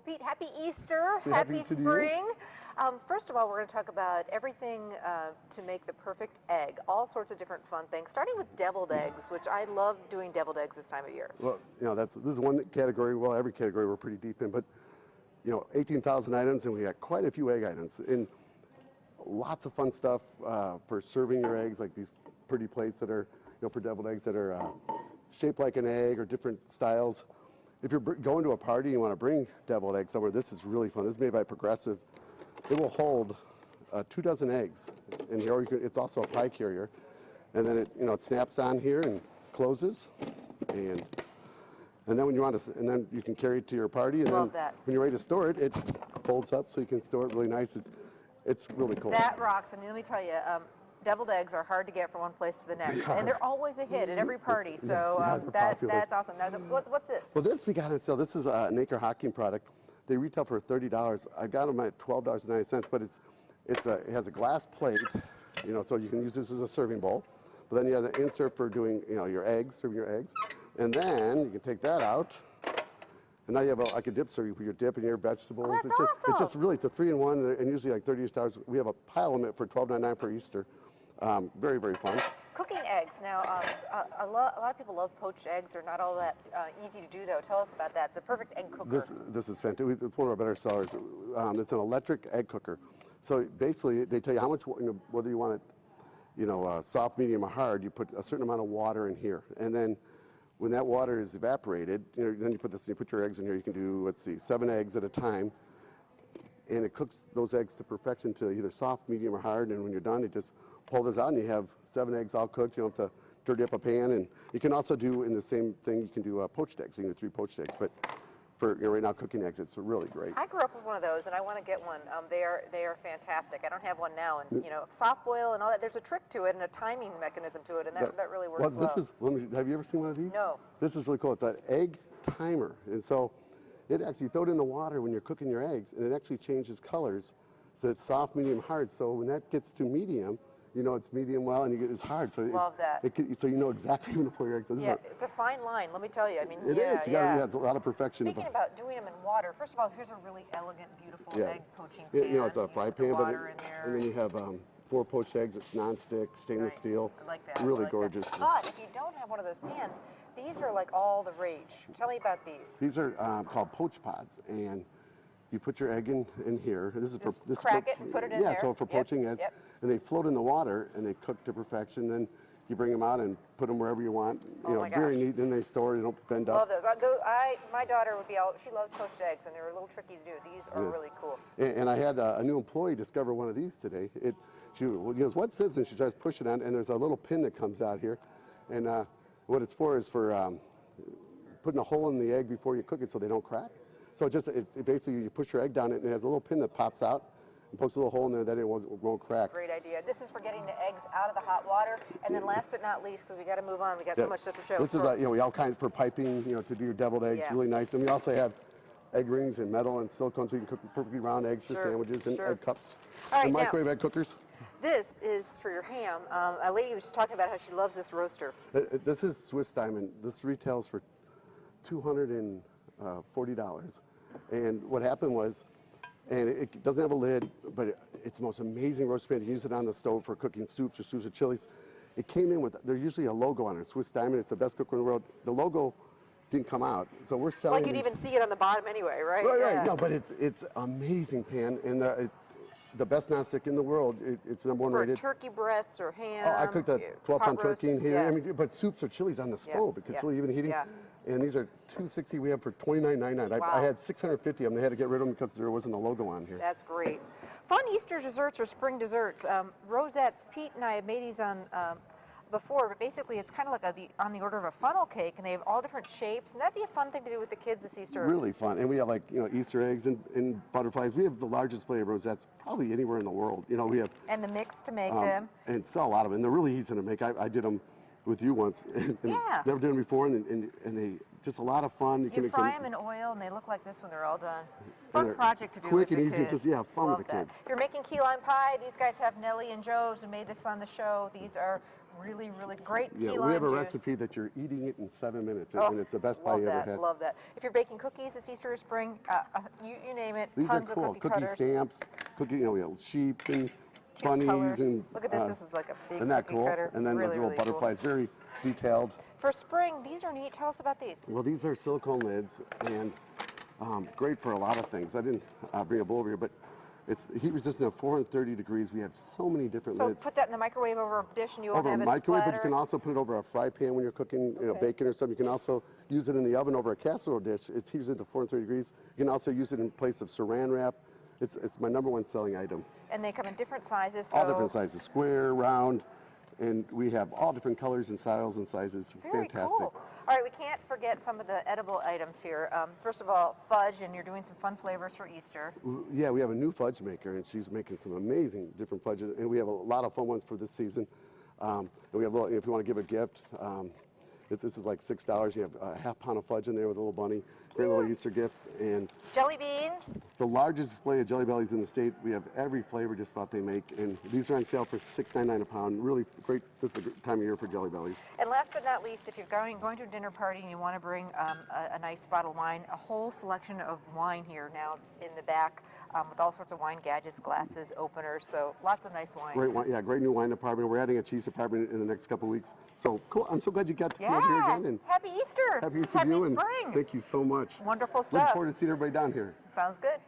Pete, happy Easter, Happy happy Easter to spring. First of all, we're going to talk about everything to make the perfect egg, all sorts of different fun things, starting with deviled eggs, which I love doing deviled eggs this time of year. Well, this is one category, well, every category we're pretty deep in, but 18,000 items, and we got quite a few egg items, and lots of fun stuff for serving your eggs, like these pretty plates that are, for deviled eggs that are shaped like an egg or different styles. If you're going to a party and you want to bring deviled eggs somewhere, this is really fun. This is made by Progressive. It will hold 2 dozen eggs in here. Or it's also a pie carrier, and then it snaps on here and closes, and then when you want to, and then you can carry it to your party, and Love then that. when you're ready to store it, it folds up so you can store it really nice. It's really cool. That rocks. I mean, let me tell you, deviled eggs are hard to get from one place to the next, and they're always a hit at every party. So that's awesome. Now, what's this? Well, this we got on sale. This is an Acre Hocking product. They retail for $30. I got them at $12.90, but it has a glass plate, so you can use this as a serving bowl. But then you have the insert for doing, your eggs, serving your eggs, and then you can take that out. And now you have like a dip, so you put your dip in your vegetables. Oh, that's awesome. It's just really, it's a 3-in-1, and usually like $30. We have a pile of it for $12.99 for Easter. Very, very fun. Cooking eggs. Now, a lot of people love poached eggs. They're not all that easy to do, though. Tell us about that. It's a perfect egg cooker. This is fantastic. It's one of our better sellers. It's an electric egg cooker. So basically, they tell you how much, whether you want it, soft, medium, or hard. You put a certain amount of water in here, and then when that water is evaporated, then you put your eggs in here. You can do, let's see, 7 eggs at a time, and it cooks those eggs to perfection to either soft, medium, or hard. And when you're done, you just pull this out, and you have 7 eggs all cooked. You don't have to dirty up a pan. And you can also do in the same thing. You can do poached eggs. You can do 3 poached eggs, but for right now cooking eggs, it's really great. I grew up with one of those, and I want to get one. They are fantastic. I don't have one now, and soft boil and all that. There's a trick to it and a timing mechanism to it, and that really works well. Have you ever seen one of these? No. This is really cool. It's an egg timer, and so it actually throw it in the water when you're cooking your eggs, and it actually changes colors, so it's soft, medium, hard. So when that gets to medium, it's medium well, and it's hard. So love that. So you know exactly when to pull your eggs. So it's a fine line, let me tell you. I mean, it is. It's a lot of perfection. Speaking about doing them in water, first of all, here's a really elegant, beautiful egg poaching pan. It's a fry pan, and then you have 4 poached eggs. It's non-stick, stainless steel. I like that. Really gorgeous. But if you don't have one of those pans, these are like all the rage. Tell me about these. These are called poach pods, and you put your egg in here. This is crack it and put it in there. Yeah, so for poaching eggs, and they float in the water and they cook to perfection. Then you bring them out and put them wherever you want. Very neat. Then they store. They don't bend up. Love those. My daughter would be she loves poached eggs, and they're a little tricky to do. These are really cool. And I had a new employee discover one of these today. She goes, "What's this?" And she starts pushing on, and there's a little pin that comes out here, and what it's for is for putting a hole in the egg before you cook it so they don't crack. So it basically, you push your egg down, and it has a little pin that pops out and pokes a little hole in there that it won't crack. Great idea. This is for getting the eggs out of the hot water. And then last but not least, because we got to move on, we got so much stuff to show. This is we all kinds for piping, to do your deviled eggs, really nice. And we also have egg rings and metal and silicone, so you can cook perfectly round eggs for sandwiches and egg cups. All right, and microwave egg cookers. This is for your ham. A lady was just talking about how she loves this roaster. This is Swiss Diamond. This retails for $240. And what happened was, and it doesn't have a lid, but it's the most amazing roast pan. You use it on the stove for cooking soups or stews or chilies. It came in with, there's usually a logo on it, Swiss Diamond. It's the best cooker in the world. The logo didn't come out, so we're selling. Like you'd even see it on the bottom anyway, right? Right. No, but it's amazing pan, and the best nonstick in the world. It's #1 rated. Turkey breasts or ham. Oh, I cooked a 12-pound turkey in here. I mean, but soups or chilies on the stove. It's really even heating. And these are $260. We have for $29.99. I had 650 of them. They had to get rid of them because there wasn't a logo on here. That's great. Fun Easter desserts or spring desserts. Rosettes. Pete and I have made these on before, but basically it's kind of like on the order of a funnel cake, and they have all different shapes, and that'd be a fun thing to do with the kids this Easter. Really fun. And we have Easter eggs and butterflies. We have the largest display of rosettes probably anywhere in the world. We have. And the mix to make them. And sell a lot of them. And they're really easy to make. I did them with you once, and never did them before, and they just a lot of fun. You fry them in oil, and they look like this when they're all done. Fun project to do quick with and the easy, kids. just fun with the kids. You're making key lime pie. These guys have Nellie and Joe's who made this on the show. These are really, really great key Yeah, lime we have a juice. recipe that you're eating it in 7 minutes, Oh, and it's the best pie love you ever that, had. love that. If you're baking cookies this Easter or spring, you name it, These are tons cool. of cookie cutters. Stamps, we have sheep and Cute bunnies colors. and. Look at this. This is like a big Isn't that cookie cool? cutter. And then really, the little really butterflies, very detailed. Cool. For spring, these are neat. Tell us about these. Well, these are silicone lids and great for a lot of things. I didn't bring a bowl over here, but it's heat resistant at 430 degrees. We have so many different So lids. put that in the microwave over a dish and you won't Over a have it microwave, but splatter. you can also put it over a fry pan when you're cooking bacon or something. You can also use it in the oven over a casserole dish. It's heat resistant to 430 degrees. You can also use it in place of saran wrap. It's my #1 selling item. And they come in different sizes. All so different sizes, square, round, and we have all different colors and styles and sizes. Very Fantastic. cool. All right, we can't forget some of the edible items here. First of all, fudge, and you're doing some fun flavors for Easter. Yeah, we have a new fudge maker, and she's making some amazing different fudges, and we have a lot of fun ones for this season. And we have little, if you want to give a gift, this is like $6. You have a half pound of fudge in there with a little bunny. Great little Easter gift. And Jelly beans. the largest display of Jelly Bellies in the state. We have every flavor just about they make, and these are on sale for $6.99 a pound. Really great. This is a good time of year for Jelly Bellies. And last but not least, if you're going to a dinner party and you want to bring a nice bottle of wine, a whole selection of wine here now in the back with all sorts of wine gadgets, glasses, openers, so lots of nice wines. Great wine, yeah, great new wine department. We're adding a cheese department in the next couple of weeks. So cool. I'm so glad you got to come out here again. And Happy Easter. happy Easter to you, and spring. thank you so much. Wonderful Looking stuff. forward to seeing everybody down here. Sounds good.